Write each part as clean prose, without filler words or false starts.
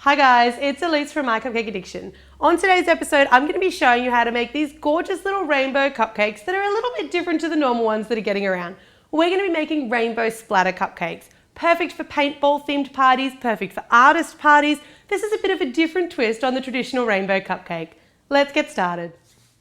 Hi guys, it's Elise from MyCupcakeAddiction. On today's episode, I'm going to be showing you how to make these gorgeous little rainbow cupcakes that are a little bit different to the normal ones that are getting around. We're going to be making rainbow splatter cupcakes. Perfect for paintball themed parties, perfect for artist parties. This is a bit of a different twist on the traditional rainbow cupcake. Let's get started.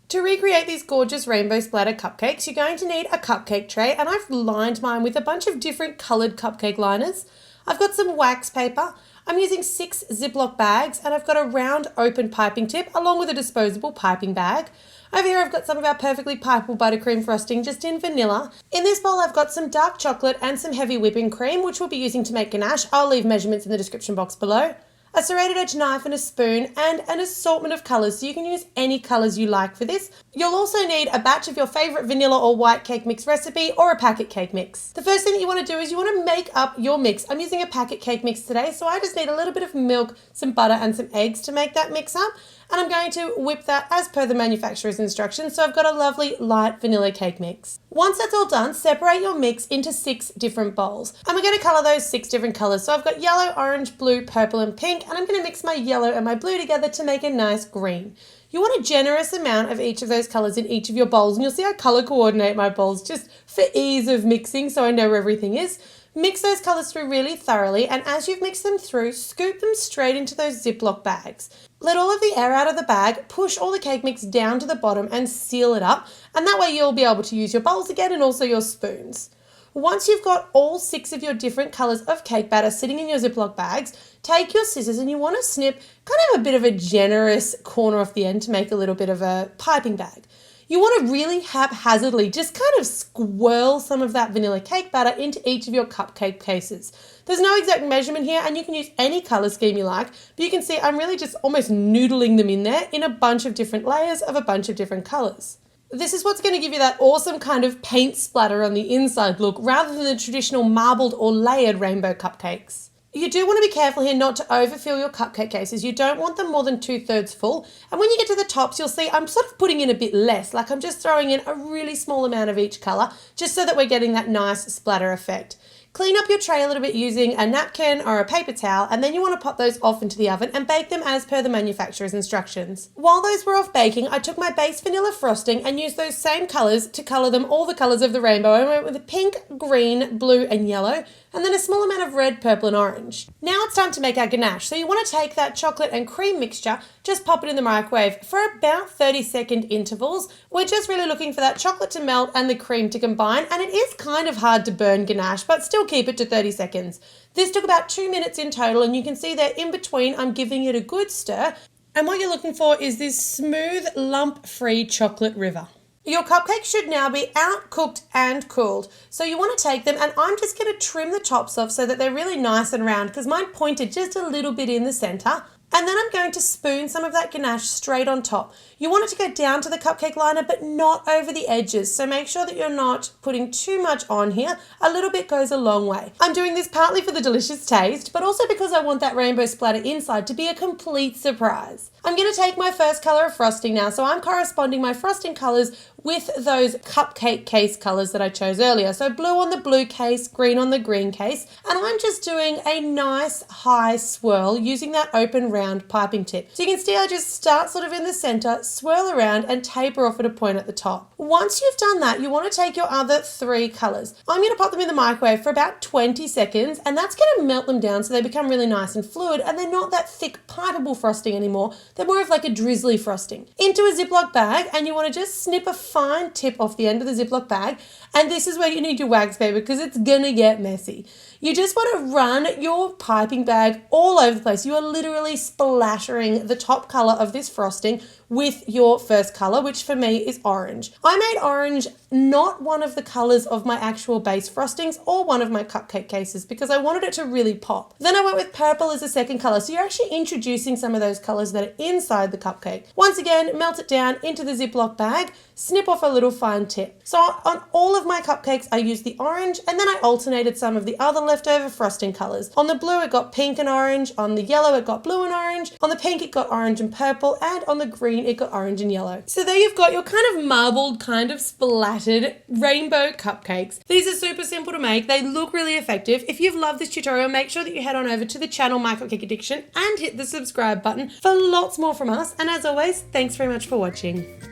To recreate these gorgeous rainbow splatter cupcakes, you're going to need a cupcake tray, and I've lined mine with a bunch of different coloured cupcake liners. I've got some wax paper. I'm using 6 ziplock bags, and I've got a round open piping tip along with a disposable piping bag. Over here I've got some of our perfectly pipeable buttercream frosting just in vanilla. In this bowl I've got some dark chocolate and some heavy whipping cream, which we'll be using to make ganache. I'll leave measurements in the description box below. A serrated edge knife and a spoon, and an assortment of colours, so you can use any colours you like for this. You'll also need a batch of your favourite vanilla or white cake mix recipe or a packet cake mix. The first thing that you want to do is you want to make up your mix. I'm using a packet cake mix today, so I just need a little bit of milk, some butter and some eggs to make that mix up. And I'm going to whip that as per the manufacturer's instructions, so I've got a lovely light vanilla cake mix. Once that's all done, separate your mix into 6 different bowls. And we're going to colour those 6 different colours. So I've got yellow, orange, blue, purple and pink, and I'm going to mix my yellow and my blue together to make a nice green. You want a generous amount of each of those colours in each of your bowls, and you'll see I colour coordinate my bowls just for ease of mixing so I know where everything is. Mix those colours through really thoroughly, and as you've mixed them through, scoop them straight into those Ziploc bags. Let all of the air out of the bag, push all the cake mix down to the bottom and seal it up, and that way you'll be able to use your bowls again and also your spoons. Once you've got all 6 of your different colours of cake batter sitting in your Ziploc bags, take your scissors and you want to snip kind of a bit of a generous corner off the end to make a little bit of a piping bag. You want to really haphazardly just kind of swirl some of that vanilla cake batter into each of your cupcake cases. There's no exact measurement here, and you can use any colour scheme you like, but you can see I'm really just almost noodling them in there in a bunch of different layers of a bunch of different colours. This is what's going to give you that awesome kind of paint splatter on the inside look rather than the traditional marbled or layered rainbow cupcakes. You do want to be careful here not to overfill your cupcake cases. You don't want them more than 2/3 full. And when you get to the tops, you'll see I'm sort of putting in a bit less, like I'm just throwing in a really small amount of each colour, just so that we're getting that nice splatter effect. Clean up your tray a little bit using a napkin or a paper towel, and then you want to pop those off into the oven and bake them as per the manufacturer's instructions. While those were off baking, I took my base vanilla frosting and used those same colours to colour them all the colours of the rainbow. I went with pink, green, blue and yellow, and then a small amount of red, purple and orange. Now it's time to make our ganache. So you want to take that chocolate and cream mixture, just pop it in the microwave for about 30-second intervals. We're just really looking for that chocolate to melt and the cream to combine, and it is kind of hard to burn ganache, but still keep it to 30 seconds. This took about 2 minutes in total, and you can see there in between I'm giving it a good stir, and what you're looking for is this smooth, lump-free chocolate river. Your cupcakes should now be out, cooked and cooled. So you want to take them, and I'm just going to trim the tops off so that they're really nice and round, because mine pointed just a little bit in the centre. And then I'm going to spoon some of that ganache straight on top. You want it to go down to the cupcake liner, but not over the edges. So make sure that you're not putting too much on here. A little bit goes a long way. I'm doing this partly for the delicious taste, but also because I want that rainbow splatter inside to be a complete surprise. I'm going to take my first colour of frosting now. So I'm corresponding my frosting colours with those cupcake case colours that I chose earlier. So blue on the blue case, green on the green case. And I'm just doing a nice high swirl using that open round piping tip. So you can see I just start sort of in the centre, swirl around and taper off at a point at the top. Once you've done that, you want to take your other 3 colours. I'm going to pop them in the microwave for about 20 seconds, and that's going to melt them down so they become really nice and fluid, and they're not that thick pipeable frosting anymore. They're more of like a drizzly frosting. Into a Ziploc bag, and you want to just snip a fine tip off the end of the Ziploc bag, and this is where you need your wax paper because it's gonna get messy. You just want to run your piping bag all over the place. You are literally splattering the top colour of this frosting with your first colour, which for me is orange. I made orange not one of the colours of my actual base frostings or one of my cupcake cases because I wanted it to really pop. Then I went with purple as a second colour, so you're actually introducing some of those colours that are inside the cupcake. Once again, melt it down into the Ziploc bag, snip off a little fine tip. So on all of my cupcakes, I used the orange, and then I alternated some of the other leftover frosting colours. On the blue, it got pink and orange. On the yellow, it got blue and orange. On the pink, it got orange and purple. And on the green, green, it got orange and yellow. So there you've got your kind of marbled, kind of splattered rainbow cupcakes. These are super simple to make. They look really effective. If you've loved this tutorial, make sure that you head on over to the channel MyCupcakeAddiction and hit the subscribe button for lots more from us. And as always, thanks very much for watching.